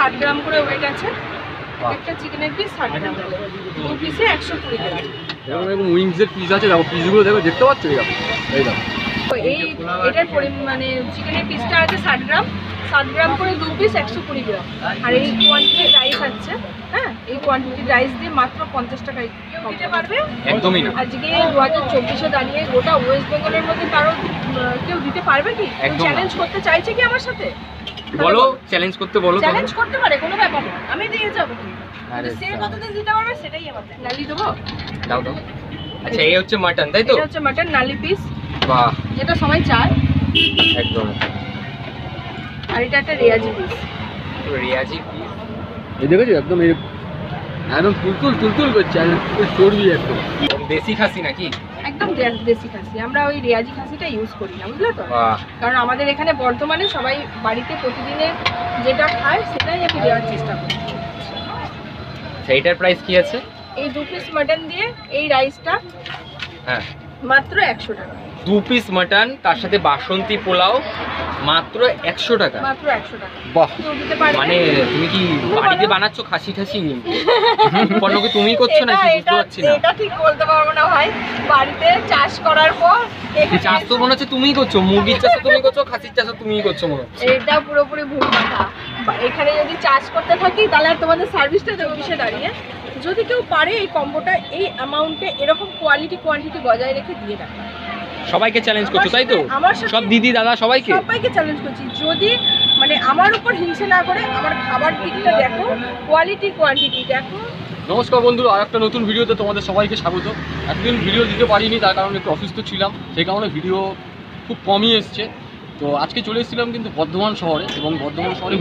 60 গ্রাম করে ওয়েট আছে। একটা চিকেনের পিস 60 গ্রাম, 2 পিসে 120 গ্রাম। এরকম উইংসের পিস আছে, দেখো পিসগুলো দেখো, দেখতে পাচ্ছ? এই দেখো, এটার মানে চিকেনের পিসটা আছে 60 গ্রাম, 7 গ্রাম করে 2 পিস 120 গ্রাম। আর এই কোয়ান্টিটির রাইস আছে, হ্যাঁ, এই কোয়ান্টিটির রাইস দিয়ে মাত্র 50 টাকায় দিতে পারবে। একদমই না। আজকে 2024-এ দাঁড়িয়ে গোটা ওয়েস্ট বেঙ্গলের মধ্যে কারো কেউ দিতে পারবে কি? চ্যালেঞ্জ করতে চাইছে কি আমার সাথে? বলো, চ্যালেঞ্জ করতে বলো। চ্যালেঞ্জ করতে পারে, কোনো ব্যাপার না, আমি দিয়ে যাবো। সে কতদিন দিতে পারবে সেটাই আমার। নালি দেবো? দাও দাও। আচ্ছা, এই হচ্ছে মাটন, তাই তো? এটা হচ্ছে মাটন নালি পিস। বাহ, যেটা সবাই চায় একদম। আর এটা একটা রেয়াজি পিস। রেয়াজি পিস, এই দেখেছো? একদম একদম তুলতুল করছে, আর চর্বি একদম। দেশি খাসি নাকি? একদম দেশি খাসি। আমরা ওই রেয়াজি খাসিটা ইউজ করি না, বুঝলে তো? কারণ আমাদের এখানে বর্তমানে সবাই বাড়িতে প্রতিদিনে যেটা খায় সেটাই আমি দেওয়ার চেষ্টা করি। সেইটার প্রাইস কি আছে? এই 2 পিস মাটন দিয়ে এই রাইসটা, হ্যাঁ, মাত্র 100 টাকা। 2 পিস মাটন, তার সাথে বাসন্তী পোলাও, মাত্র 100 টাকা। মাত্র 100 টাকা। বাহ, দিতে পারবে? মানে তুমি কি বাড়িতে বানাচ্ছ খাসি পণ্য কি তুমি করছো নাকি? বুঝতে পারছি না। এটা ঠিক বলতে পারবো না ভাই। বাড়িতে চাষ করার পর চাষ তো মনে হচ্ছে তুমিই করছো, মুরগির চাষ তুমি করছো, খাসির চাষ তুমিই করছো মনে হচ্ছে। এটা পুরোপুরি ভুল কথা। এখানে যদি চাষ করতে থাকি তাহলে আর তোমাদের সার্ভিসটা চব্বিশে দাঁড়িয়ে। যদি কেউ পারে এই কম্বোটা এই অ্যামাউন্টে এরকম কোয়ান্টিটি বজায় রেখে দিয়ে রাখে। সবাইকে চ্যালেঞ্জ করছো, তাই তো? সব দিদি দাদা সবাইকে চ্যালেঞ্জ করছি। যদি মানে আমার উপর হিংসে না করে আমার খাবার দিকটা দেখো, কোয়ান্টিটি দেখো। নমস্কার বন্ধুরা, আর একটা নতুন ভিডিওতে তোমাদের সবাইকে স্বাগত। এতদিন ভিডিও দিতে পারিনি, তার কারণে একটু অসুস্থ ছিলাম, সেই কারণে ভিডিও খুব কমই এসছে। তো আজকে চলে এসেছিলাম কিন্তু বর্ধমান শহরে, এবং বর্ধমান শহরে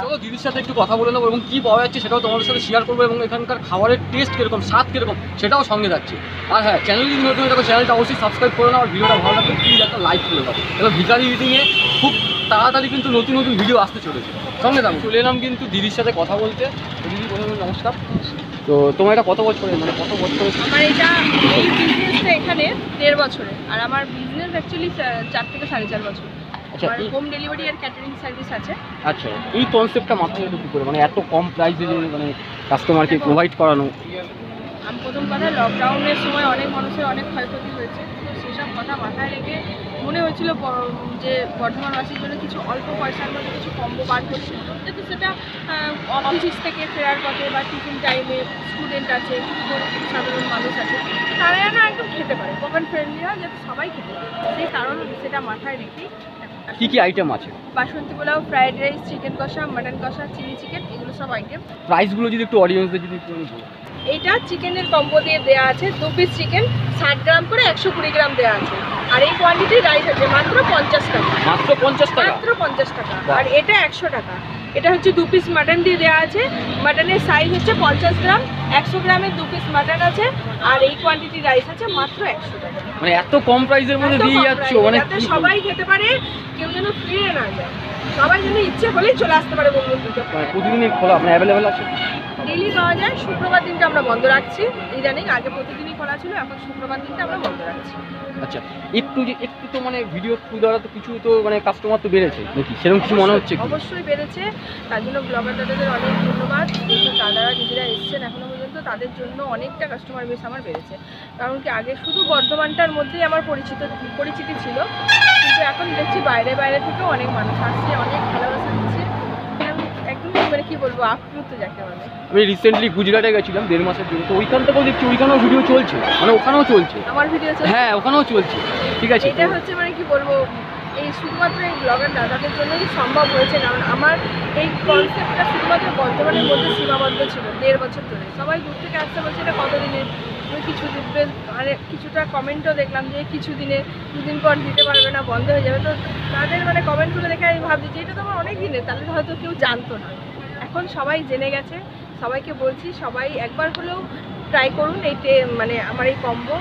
চলো দিদির সাথে একটু কথা বলে নেবো, এবং কী পাওয়া যাচ্ছে সেটাও তোমাদের সাথে শেয়ার করবো, এবং এখানকার খাবারের টেস্ট কীরকম, স্বাদ কীরকম সেটাও সঙ্গে যাচ্ছে। আর হ্যাঁ, চ্যানেল যদি নতুন দেখো চ্যানেলটা অবশ্যই সাবস্ক্রাইব করে নাও, আর ভিডিওটা ভালো লাগলে প্লিজ একটা লাইক করে দাও। এবার ভিখারি ইটিংয়ে খুব তাড়াতাড়ি কিন্তু নতুন ভিডিও আসতে চলেছে, সঙ্গে থাকো। চলে এলাম কিন্তু দিদির সাথে কথা বলতে। দিদি প্রথমে নমস্কার। তো তোমার এটা কত বছর, মানে কত বছর? আমার এটা এই বিজনেসটা এখানে 1.5 বছরে, আর আমার বিজনেস অ্যাকচুয়ালি 4 থেকে 4.5 বছর। আচ্ছা, হোম ডেলিভারি আর ক্যাটারিং সার্ভিস আছে। আচ্ছা, এই কনসেপ্টটা মাথায় রেখে করে, মানে এত কম প্রাইসে যে মানে কাস্টমারকে প্রোভাইড করানো। আমি প্রথম কথা, লকডাউনের সময় অনেক মানুষের অনেক ক্ষয়ক্ষতি হয়েছে, তো সেসব কথা মাথায় রেখে মনে হয়েছিল যে বর্ধমানবাসীর জন্য কিছু অল্প পয়সার মধ্যে কিছু কম্বো বার করছে, যাতে সেটা অফিস থেকে ফেরার পথে বা টিফিন টাইমে স্টুডেন্ট আছে, সাধারণ মানুষ আছে, তারা না একদম খেতে পারে, পকেট ফ্রেন্ডলি হয়, যাতে সবাই খেতে পারে। সেই কারণ সেটা মাথায় রেখেই। কি কি আইটেম আছে? বাসন্তী পোলাও, ফ্রাইড রাইস, চিকেন কষা, মাটন কষা, চিলি চিকেন, এগুলো সব আইটেম। প্রাইসগুলো যদি একটু অডিয়েন্সদের যদি একটু বলো। এটা চিকেনের কম্বো দিয়ে দেওয়া আছে, 2 পিস চিকেন 60 গ্রাম করে 120 গ্রাম দেওয়া আছে। আর এই কোয়ান্টিটি রাইস আছে মাত্র 50 টাকা। মাত্র 50 টাকা? মাত্র 50 টাকা। আর এটা 100 টাকা। এটা হচ্ছে 2 পিস মাটন দিয়ে দেওয়া আছে। মাটনের সাইজ হচ্ছে 50 গ্রাম, 100 গ্রামের 2 পিস মাটন আছে। আর এই কোয়ান্টিটি রাইস আছে মাত্র 100 টাকা। মানে এত কম প্রাইসের মধ্যে দিয়ে যাচ্ছ, মানে সবাই খেতে পারে, কেউ যেন ফিরে না যায়, সবাই যেন ইচ্ছে হলেই চলে আসতে পারে বন্ধুদের। প্রতিদিনই খোলা, মানে অ্যাভেলেবেল আছে? ডেইলি পাওয়া যায়। শুক্রবার দিনটা আমরা বন্ধ রাখছি, ইদানিং। আগে প্রতিদিনই খোলা ছিল, এখন শুক্রবার দিনটা আমরা বন্ধ রাখছি। আচ্ছা, একটু তো মানে ভিডিও থ্রু দ্বারা তো কিছু তো মানে কাস্টমার তো বেড়েছে নাকি, সেরকম কিছু মনে হচ্ছে? অবশ্যই বেড়েছে, তার জন্য ব্লগার দাদাদের অনেক ধন্যবাদ। দাদারা দিদিরা এসছেন এখনো পর্যন্ত, তাদের জন্য অনেকটা কাস্টমার বেস আমার বেড়েছে। কারণ কি, আগে শুধু বর্ধমানটার মধ্যেই আমার পরিচিতি ছিল, কিন্তু এখন দেখছি বাইরে থেকেও অনেক মানুষ আসছে, অনেক ভালোবাসা দিচ্ছে। একদমই মানে কি বলবো, আপ্লুত যাকে বলে। আমি রিসেন্টলি গুজরাটে গেছিলাম 1.5 মাসের জন্য, তো ওইখান থেকেও দেখছি ওইখানেও ভিডিও চলছে, মানে ওখানেও চলছে আমার ভিডিও চলছে। হ্যাঁ, ওখানেও চলছে। ঠিক আছে, এটা হচ্ছে মানে কি বলবো, এই শুধুমাত্র এই ব্লগার দাদাদের জন্যই সম্ভব হয়েছে। কারণ আমার এই কনসেপ্টটা শুধুমাত্র বর্তমানের মধ্যে সীমাবদ্ধ ছিল 1.5 বছর ধরে। সবাই দূর থেকে আসতে বলছে এটা কতদিনের, কিছু দিবে, মানে কিছুটা কমেন্টও দেখলাম যে কিছুদিনে, 2 দিন পর দিতে পারবে না, বন্ধ হয়ে যাবে। তো তাদের মানে কমেন্টগুলো দেখে আমি ভাবছি যে এটা তো আমার অনেক দিনের, তাহলে হয়তো কেউ জানতো না। এখন সবাই জেনে গেছে, সবাইকে বলছি সবাই একবার হলেও ট্রাই করুন এই মানে আমার এই কম্বো।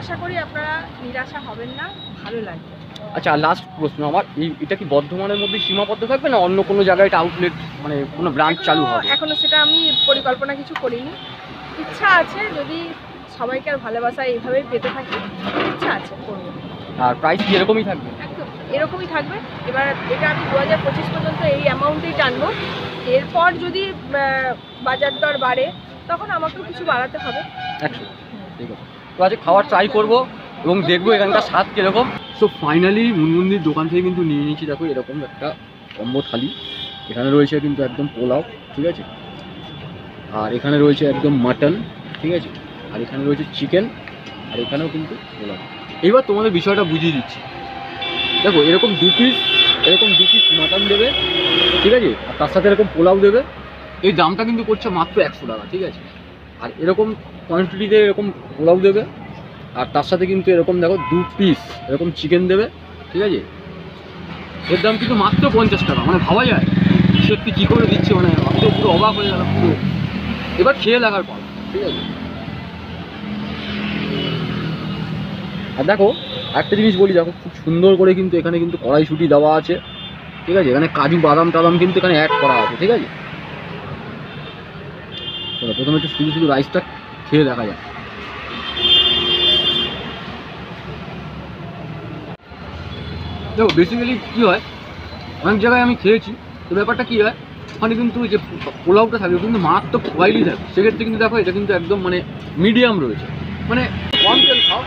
আশা করি আপনারা নিরাশা হবেন না, ভালো লাগবে। আচ্ছা, লাস্ট প্রশ্ন আমার, এটা কি বর্ধমানের মধ্যে সীমাবদ্ধ থাকবে না অন্য কোনো জায়গায় এটা আউটলেট, মানে কোনো ব্রাঞ্চ চালু হবে? এখনো সেটা আমি পরিকল্পনা কিছু করিনি, ইচ্ছা আছে, যদি সবাইকে আর ভালোবাসা এইভাবেই পেতে থাকি, ইচ্ছা আছে করবো। আর প্রাইস কি এরকমই থাকবে? একদম। এরকমই থাকবে। এবার এটা আমি 2025 পর্যন্ত এই অ্যামাউন্টেই টানবো। এরপর যদি বাজার দর বাড়ে তখন আমাকেও কিছু বাড়াতে হবে। 100, ঠিক আছে। তো আজকে খাওয়ার ট্রাই করবো এবং দেখবো এখানকার স্বাদ কীরকম। সো ফাইনালি মুনমুন্দির দোকান থেকে কিন্তু নিয়ে নিয়েছি, দেখো এরকম একটা কম্বো থালি। এখানে রয়েছে কিন্তু একদম পোলাও, ঠিক আছে, আর এখানে রয়েছে একদম মাটন, ঠিক আছে, আর এখানে রয়েছে চিকেন, আর এখানেও কিন্তু পোলাও। এইবার তোমাদের বিষয়টা বুঝিয়ে দিচ্ছি। দেখো এরকম দু পিস মাটন দেবে, ঠিক আছে, আর তার সাথে এরকম পোলাও দেবে। এই দামটা কিন্তু করছে মাত্র 100 টাকা, ঠিক আছে। আর এরকম কোয়ান্টিটিতে এরকম পোলাও দেবে, আর তার সাথে কিন্তু এরকম দেখো 2 পিস এরকম চিকেন দেবে, ঠিক আছে। এর দাম কিন্তু মাত্র 50 টাকা, মানে ভাবা যায় সত্যি কী করে দিচ্ছে, মানে আমি তো পুরো অবাক হয়ে গেলাম পুরো। এবার খেয়ে দেখার পর, ঠিক আছে। আর দেখো একটা জিনিস বলি, দেখো খুব সুন্দর করে কিন্তু এখানে কিন্তু কড়াইশুঁটি দেওয়া আছে, ঠিক আছে। এখানে কাজু বাদাম টাদাম কিন্তু এখানে অ্যাড করা আছে, ঠিক আছে। চলো প্রথমে একটু শুধু রাইসটা খেয়ে দেখা যায়। দেখো বেসিক্যালি কী হয়, অনেক জায়গায় আমি খেয়েছি, তো ব্যাপারটা কী হয়, ওখানে কিন্তু যে পোলাওটা থাকে কিন্তু মারাত্মক অয়েলি থাকে। সেক্ষেত্রে কিন্তু দেখো এটা কিন্তু একদম মানে মিডিয়াম রয়েছে, মানে কম তেল খাও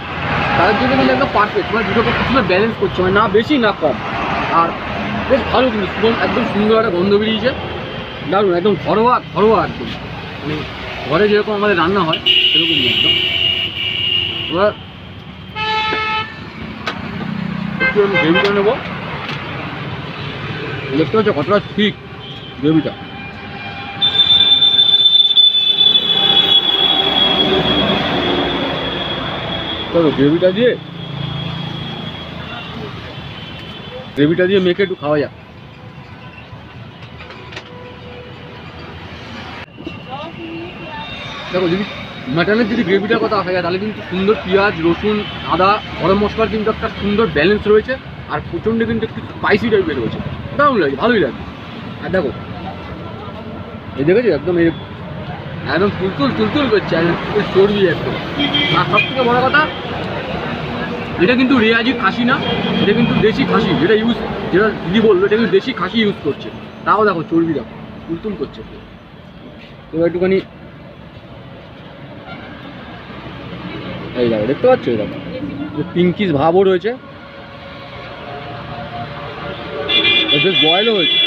তাদের জন্য কিন্তু একদম পারফেক্ট, মানে দুটোকে কিছুটা ব্যালেন্স করছে, মানে না বেশি না কম। আর বেশ ভালো কিন্তু একদম সুন্দর একটা গন্ধ বেরিয়েছে, দারুণ, একদম ঘরোয়া একদম, মানে ঘরে যেরকম আমাদের রান্না হয় সেরকমই একদম। এবার একটু আমি গ্রেভিটা নেবো, দেখতে হচ্ছে কতটা ঠিক গ্রেভিটা। চলো গ্রেভিটা দিয়ে মেখে একটু খাওয়া যাক। দেখো যদি মাটনের যদি গ্রেভিটার কথা আসা যায় তাহলে কিন্তু সুন্দর পেঁয়াজ রসুন আদা গরম মশলার কিন্তু একটা সুন্দর ব্যালেন্স রয়েছে, আর প্রচণ্ড কিন্তু একটু স্পাইসি টাইপের রয়েছে, দারুণ লাগে, ভালোই লাগে। আর দেখো এই দেখেছো একদম একদম তুলতুল করছে, চর্বি একদম। আর সব থেকে বড় কথা, এটা কিন্তু রেয়াজি খাসি না, এটা কিন্তু দেশি খাসি, যেটা দিদি বললো এটা কিন্তু দেশি খাসি ইউজ করছে। তাও দেখো চর্বি দেখো তুলতুল করছে। এবার একটুখানি এই দেখো, দেখতে পাচ্ছ এই দেখো পিঙ্কিশ ভাবও রয়েছে, বেশ বয়েলও হয়েছে।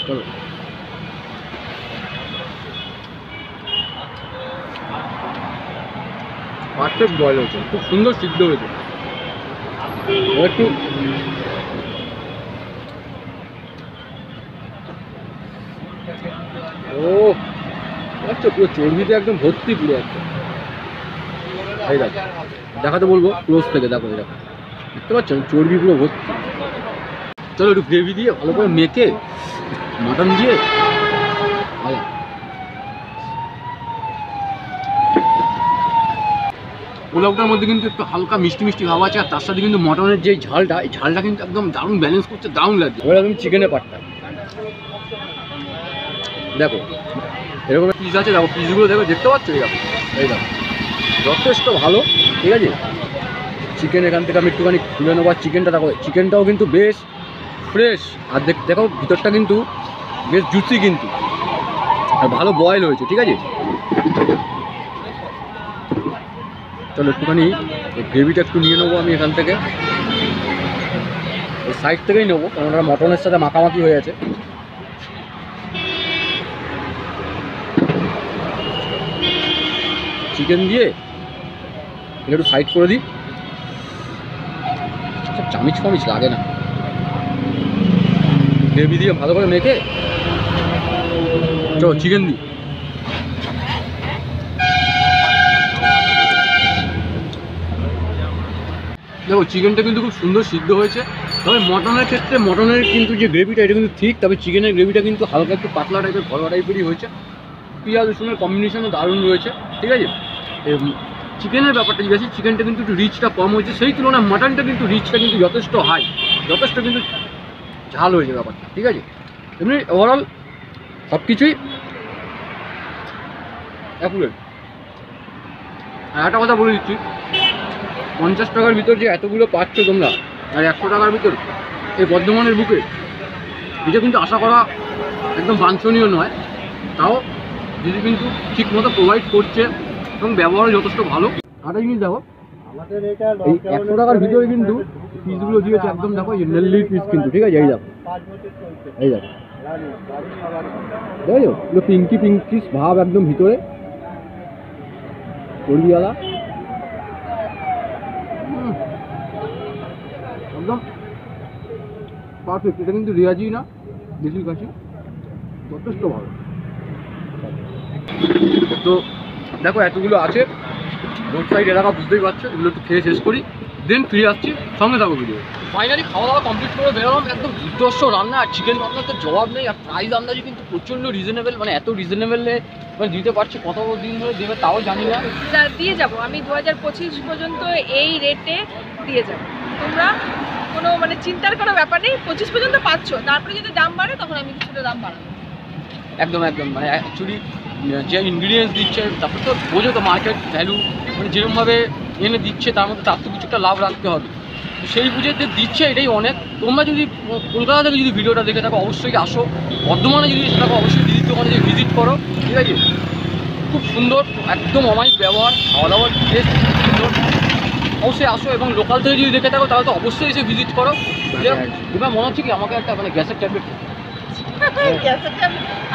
চলো পারফেক্ট বয়েল হয়েছে, খুব সুন্দর সিদ্ধ হয়েছে। একটু ও আচ্ছা, পুরো চর্বিতে একদম ভর্তি পুরো একদম। এই দেখো দেখাতে বলবো ক্লোজ থেকে, দেখো এই দেখো দেখতে পাচ্ছ চর্বি পুরো ভর্তি। চলো একটু গ্রেভি দিয়ে ভালো করে মেখে মাটন দিয়ে পোলাওটার মধ্যে কিন্তু একটু হালকা মিষ্টি মিষ্টি ভাব আছে, আর তার সাথে কিন্তু মটনের যে ঝালটা, এই ঝালটা কিন্তু একদম দারুণ ব্যালেন্স করছে, দারুণ লাগছে। এবার একদম চিকেনের পাটটা দেখো এরকম পিস আছে, দেখো পিসগুলো দেখো, দেখতে পাচ্ছ এই দেখো, এই দেখো যথেষ্ট ভালো, ঠিক আছে। চিকেন এখান থেকে আমি একটুখানি খুলে নেবো, চিকেনটা দেখো, চিকেনটাও কিন্তু বেশ ফ্রেশ, আর দেখো ভিতরটা কিন্তু বেশ জুসি কিন্তু, আর ভালো বয়েল হয়েছে, ঠিক আছে। চলো একটুখানি এই গ্রেভিটা একটু নিয়ে নেবো আমি এখান থেকে, এই সাইড থেকেই নেবো, কারণ ওটা মটনের সাথে মাখামাখি হয়ে আছে। চিকেন দিয়ে এটা একটু সাইড করে দিই, চামিচ ফামিচ লাগে না, গ্রেভি দিয়ে ভালো করে মেখে চলো চিকেন দিই। দেখো চিকেনটা কিন্তু খুব সুন্দর সিদ্ধ হয়েছে, তবে মটনের ক্ষেত্রে মটনের কিন্তু যে গ্রেভিটা এটা কিন্তু ঠিক, তবে চিকেনের গ্রেভিটা কিন্তু হালকা একটু পাতলা টাইপের ঘরোয়া টাইপেরই হয়েছে। পেঁয়াজ রসুনের কম্বিনেশনও দারুণ রয়েছে, ঠিক আছে। চিকেনের ব্যাপারটা জিজ্ঞাসা, চিকেনটা কিন্তু একটু রিচটা কম হয়েছে, সেই তুলনায় মাটনটা কিন্তু রিচটা কিন্তু যথেষ্ট হাই, যথেষ্ট কিন্তু ঝাল হয়েছে ব্যাপারটা, ঠিক আছে। এমনি ওভারঅল সব কিছুই অ্যাকুরেট। আর একটা কথা বলে দিচ্ছি, 50 টাকার ভিতর যে এতগুলো পাচ্ছ তোমরা, আর 100 টাকার ভিতর এই বর্ধমানের বুকে, এটা কিন্তু আশা করা একদম বাঞ্ছনীয় নয়। তাও যদি কিন্তু ঠিক মতো প্রোভাইড করছে এবং ব্যবহার যথেষ্ট ভালো। আরেকটা জিনিস দেখো, এই 100 টাকার ভিতরে কিন্তু পিসগুলো দিয়েছে একদম, দেখো এই নেল্লির পিস কিন্তু, ঠিক আছে? এই দেখো, এই দেখো, দেখো এগুলো পিঙ্কি পিঙ্কিস ভাব একদম ভিতরে কড়িওয়ালা, একদম পারফেক্ট। এটা কিন্তু রেয়াজি না, দেশি কাশি, যথেষ্ট ভালো। তো দেখো এতগুলো আছে রোড সাইড এলাকা, বুঝতেই পারছো। এগুলো একটু খেয়ে শেষ করি, দেন ফিরে আসছি, সঙ্গে থাকো ভিডিও। ফাইনালি খাওয়া দাওয়া কমপ্লিট করে বেরোলাম, একদম দুর্ধর্ষ রান্না। আর চিকেন রান্নার তো জবাব নেই, আর প্রাইস আন্দাজে কিন্তু প্রচণ্ড রিজনেবল, মানে এত রিজনেবলে মানে দিতে পারছে। কত দিন ধরে দেবে তাও জানি না, দিয়ে যাব আমি 2025 পর্যন্ত এই রেটে দিয়ে যাব। তোমরা কোনো মানে চিন্তার কোনো ব্যাপার নেই, 25 পর্যন্ত পাচ্ছ। তারপরে যদি দাম বাড়ে তখন আমি কিছুটা দাম বাড়াবো। একদম একদম, মানে অ্যাকচুয়ালি যে ইনগ্রিডিয়েন্টস দিচ্ছে, তারপর তো বোঝো তো মার্কেট ভ্যালু, মানে যেরকমভাবে এনে দিচ্ছে তার মধ্যে তার তো কিছুটা লাভ রাখতে হবে। তো সেই বুঝে যে দিচ্ছে এটাই অনেক। তোমরা যদি কলকাতা থেকে যদি ভিডিওটা দেখে থাকো অবশ্যই আসো, বর্ধমানে যদি এসে থাকো অবশ্যই দিদির দোকানে যে ভিজিট করো, ঠিক আছে? খুব সুন্দর, একদম অমায়িক ব্যবহার, খাওয়া দাওয়ার টেস্ট সুন্দর। অবশ্যই আসো, এবং লোকাল থেকে যদি দেখে থাকো তাহলে তো অবশ্যই এসে ভিজিট করো। এবার মনে হচ্ছে কি আমাকে একটা মানে গ্যাসের ট্যাবলেট,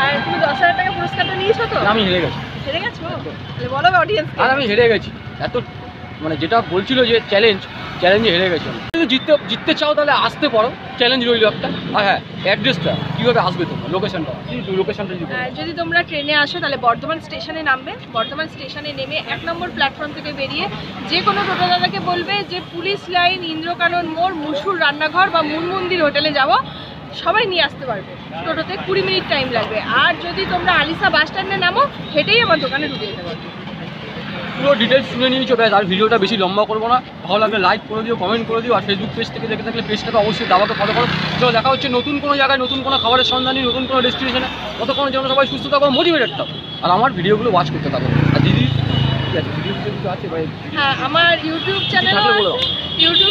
আর তুমি 10,000 টাকা পুরস্কারটা নিয়েছো তো? আমি হেরে গেছি। হেরে গেছো? তাহলে বলো অডিয়েন্স। আর আমি হেরে গেছি, এত মানে যেটা বলছিল যে চ্যালেঞ্জে হেরে গেছি আমি। যদি জিততে চাও তাহলে আসতে পারো, চ্যালেঞ্জ রইল একটা। আর হ্যাঁ, অ্যাড্রেসটা কীভাবে আসবে তোমরা, লোকেশনটা যদি যদি তোমরা ট্রেনে আসো তাহলে বর্ধমান স্টেশনে নামবে। বর্ধমান স্টেশনে নেমে 1 নম্বর প্ল্যাটফর্ম থেকে বেরিয়ে যে কোনো টোটো দাদাকে বলবে যে পুলিশ লাইন, ইন্দ্রকানন মোড়, মুসুর রান্নাঘর বা মন্দির হোটেলে যাবো, সবাই নিয়ে আসতে পারবে। টোটোতে 20 মিনিট টাইম লাগবে। আর যদি তোমরা আলিসা বাস স্ট্যান্ডে নামো, হেঁটেই আমার দোকানে ঢুকে যেতে পারবে। পুরো ডিটেলস শুনে নিয়েছো, ব্যাস। আর ভিডিওটা বেশি লম্বা করবো না, ভালো লাগলে লাইক করে দিও, কমেন্ট করে দিও। আর ফেসবুক পেজ থেকে দেখে থাকলে পেজটাকে অবশ্যই দাবাকে ফলো করো। চলো দেখা হচ্ছে নতুন কোনো জায়গায়, নতুন কোনো খাবারের সন্ধানে, নতুন কোনো ডেস্টিনেশনে। ততক্ষণের জন্য সবাই সুস্থ থাকো, মোটিভেটেড থাকো, আর আমার ভিডিওগুলো ওয়াচ করতে থাকো। আর দিদি ঠিক আছে, ভিডিও কিছু আছে ভাই? হ্যাঁ, আমার ইউটিউব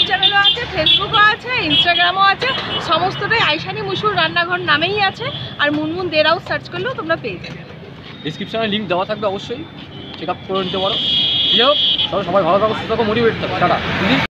চ্যানেলও আছে, ফেসবুকও আছে, ইনস্টাগ্রামও আছে। সমস্তটাই আইশানি মুসুর রান্নাঘর নামেই আছে। আর মুনমুন দের হাউস সার্চ করলেও তোমরা পেয়ে যাবে। ডিসক্রিপশনে লিঙ্ক দেওয়া থাকবে, অবশ্যই চেক আপ করে নিতে পারো। যাই হোক, সবাই ভালো থাকো, সুস্থ থাকো, মোটিভেট থাকো। টাটা দিদি।